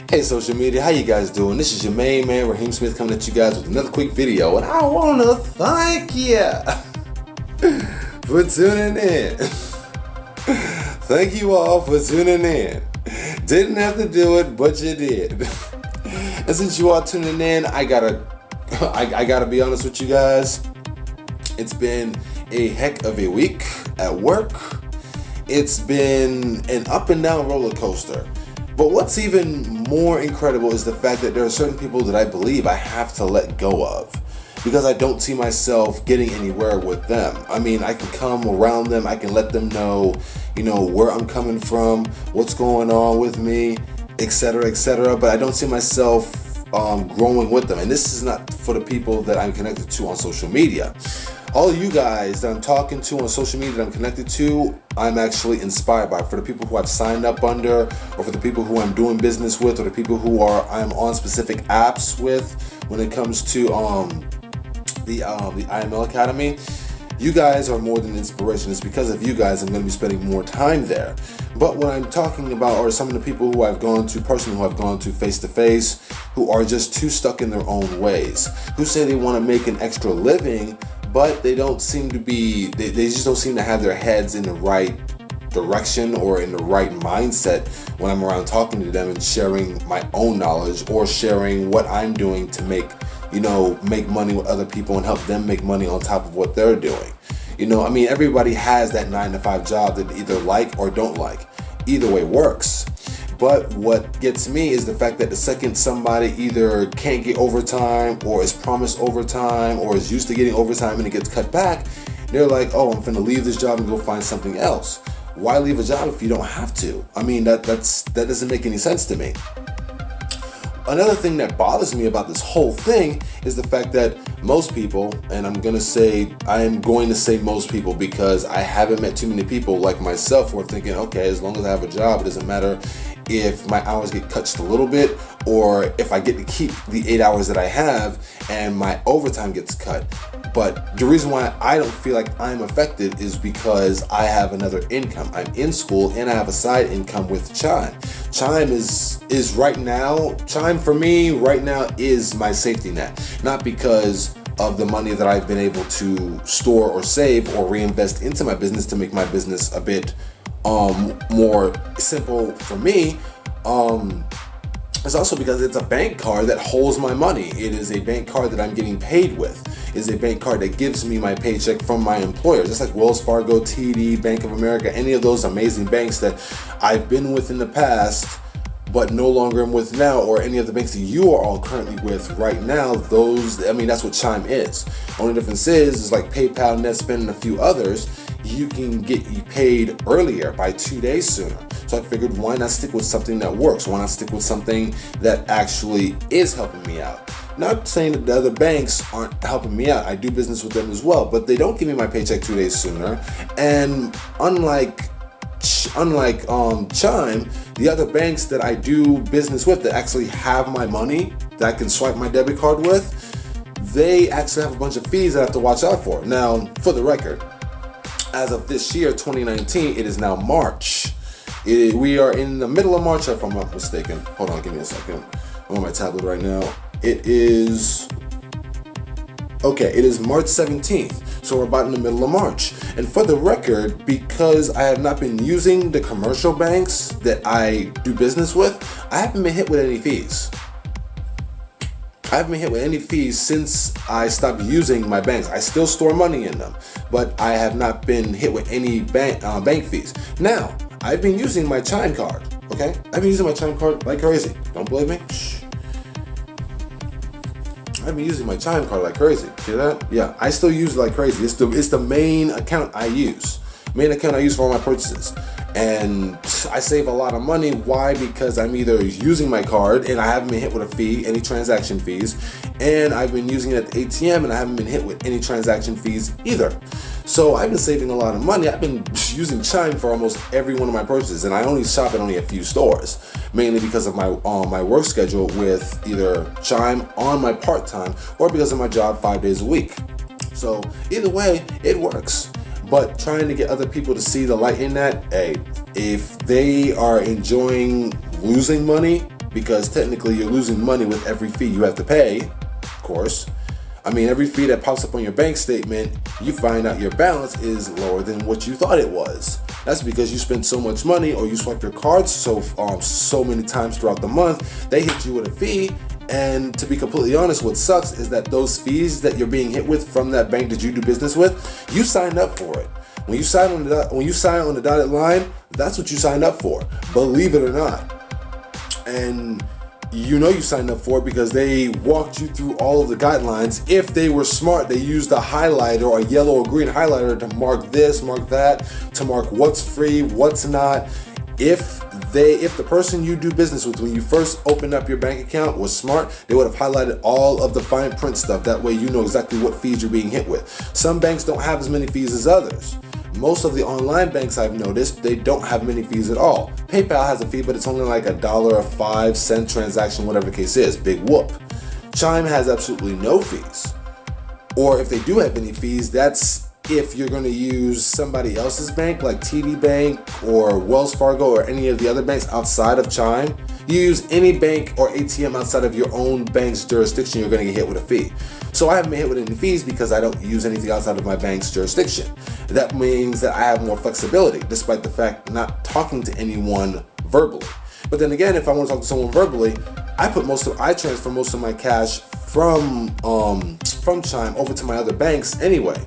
Hey social media, how you guys doing? This is your main man, Raheem Smith, coming at you guys with another quick video, and I want to thank you for tuning in. Thank you all for tuning in. Didn't have to do it, but you did. And since you are tuning in, I gotta be honest with you guys. It's been a heck of a week at work. It's been an up and down roller coaster. But what's even more incredible is the fact that there are certain people that I believe I have to let go of because I don't see myself getting anywhere with them. I mean, I can come around them, I can let them know, where I'm coming from, what's going on with me, etc., but I don't see myself growing with them. And this is not for the people that I'm connected to on social media. All of you guys that I'm talking to on social media that I'm connected to, I'm actually inspired by. For the people who I've signed up under, or for the people who I'm doing business with, or the people who I'm on specific apps with when it comes to the IML Academy, you guys are more than inspiration. It's because of you guys I'm going to be spending more time there. But what I'm talking about are some of the people who I've gone to personally, who I've gone to face-to-face, who are just too stuck in their own ways, who say they want to make an extra living, but they don't seem to be, they just don't seem to have their heads in the right direction or in the right mindset when I'm around talking to them and sharing my own knowledge or sharing what I'm doing to make money with other people and help them make money on top of what they're doing. Everybody has that 9-to-5 job that they either like or don't like. Either way works. But what gets me is the fact that the second somebody either can't get overtime or is promised overtime or is used to getting overtime and it gets cut back, they're like, oh, I'm finna leave this job and go find something else. Why leave a job if you don't have to? That doesn't make any sense to me. Another thing that bothers me about this whole thing is the fact that most people, and I am going to say most people because I haven't met too many people like myself who are thinking, okay, as long as I have a job, it doesn't matter if my hours get cut just a little bit or if I get to keep the 8 hours that I have and my overtime gets cut. But the reason why I don't feel like I'm affected is because I have another income. I'm in school and I have a side income with Chime. Chime Chime for me right now is my safety net. Not because of the money that I've been able to store or save or reinvest into my business to make my business a bit more simple for me. It's also because it's a bank card that holds my money. It is a bank card that I'm getting paid with. It's a bank card that gives me my paycheck from my employer, just like Wells Fargo, TD, Bank of America, any of those amazing banks that I've been with in the past but no longer am with now, or any of the banks that you are all currently with right now. That's what Chime is. Only difference is like PayPal, Netspend, and a few others, you can get you paid earlier by 2 days sooner. So I figured, why not stick with something that works? Why not stick with something that actually is helping me out? Not saying that the other banks aren't helping me out. I do business with them as well, but they don't give me my paycheck 2 days sooner. And unlike Chime, the other banks that I do business with that actually have my money that I can swipe my debit card with, they actually have a bunch of fees that I have to watch out for. Now, for the record, as of this year, 2019, it is now March. We are in the middle of March, if I'm not mistaken. Hold on, give me a second. I'm on my tablet right now. It is March 17th. So we're about in the middle of March. And for the record, because I have not been using the commercial banks that I do business with, I haven't been hit with any fees. I haven't been hit with any fees since I stopped using my banks. I still store money in them, but I have not been hit with any bank fees. Now, I've been using my Chime card, okay? I've been using my Chime card like crazy. Don't believe me? Shh. I've been using my Chime card like crazy. See that? Yeah, I still use it like crazy. It's the main account I use. Main account I use for all my purchases. And I save a lot of money. Why? Because I'm either using my card and I haven't been hit with a fee, any transaction fees, and I've been using it at the ATM and I haven't been hit with any transaction fees either. So I've been saving a lot of money. I've been using Chime for almost every one of my purchases, and I only shop at only a few stores, mainly because of my work schedule with either Chime on my part-time or because of my job 5 days a week. So either way, it works. But trying to get other people to see the light in that, hey, if they are enjoying losing money because technically you're losing money with every fee you have to pay, of course. I mean, every fee that pops up on your bank statement, you find out your balance is lower than what you thought it was. That's because you spent so much money, or you swipe your cards so many times throughout the month, they hit you with a fee. And to be completely honest, what sucks is that those fees that you're being hit with from that bank that you do business with, you signed up for it. When you sign on the dotted line, that's what you signed up for, believe it or not. And you know you signed up for it because they walked you through all of the guidelines. If they were smart, they used a highlighter or a yellow or green highlighter to mark this, mark that, to mark what's free, what's not. If the person you do business with when you first opened up your bank account was smart, they would have highlighted all of the fine print stuff. That way you know exactly what fees you're being hit with. Some banks don't have as many fees as others. Most of the online banks I've noticed, they don't have many fees at all. PayPal has a fee, but it's only like $1 or 5 cent transaction, whatever the case is. Big whoop. Chime has absolutely no fees. Or if they do have any fees, that's if you're going to use somebody else's bank, like TD Bank or Wells Fargo or any of the other banks outside of Chime. You use any bank or ATM outside of your own bank's jurisdiction, you're going to get hit with a fee. So I haven't been hit with any fees because I don't use anything outside of my bank's jurisdiction. That means that I have more flexibility, despite the fact not talking to anyone verbally. But then again, if I want to talk to someone verbally, I transfer most of my cash from Chime over to my other banks anyway.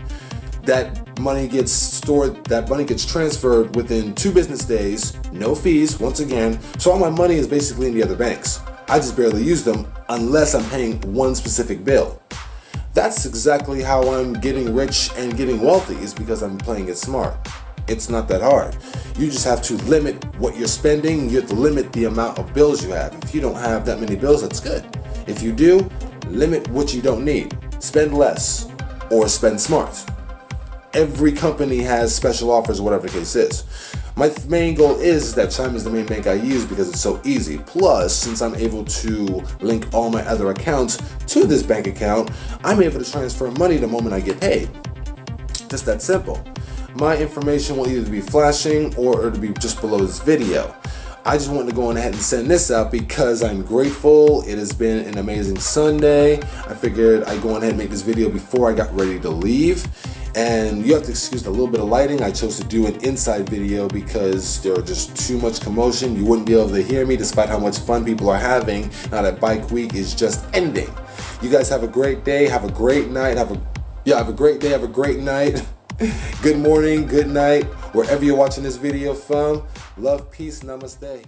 That money gets stored, that money gets transferred within 2 business days, no fees, once again. So all my money is basically in the other banks. I just barely use them unless I'm paying one specific bill. That's exactly how I'm getting rich and getting wealthy, is because I'm playing it smart. It's not that hard. You just have to limit what you're spending. You have to limit the amount of bills you have. If you don't have that many bills, that's good. If you do, limit what you don't need. Spend less or spend smart. Every company has special offers, whatever the case is. My main goal is that Chime is the main bank I use because it's so easy. Plus, since I'm able to link all my other accounts to this bank account, I'm able to transfer money the moment I get paid. Just that simple. My information will either be flashing or it'll be just below this video. I just wanted to go on ahead and send this out because I'm grateful. It has been an amazing Sunday. I figured I'd go on ahead and make this video before I got ready to leave. And you have to excuse a little bit of lighting. I chose to do an inside video because there was just too much commotion. You wouldn't be able to hear me despite how much fun people are having now that bike week is just ending. You guys have a great day. Have a great night. Have a great day. Have a great night. Good morning, good night, wherever you're watching this video from. Love, peace, namaste.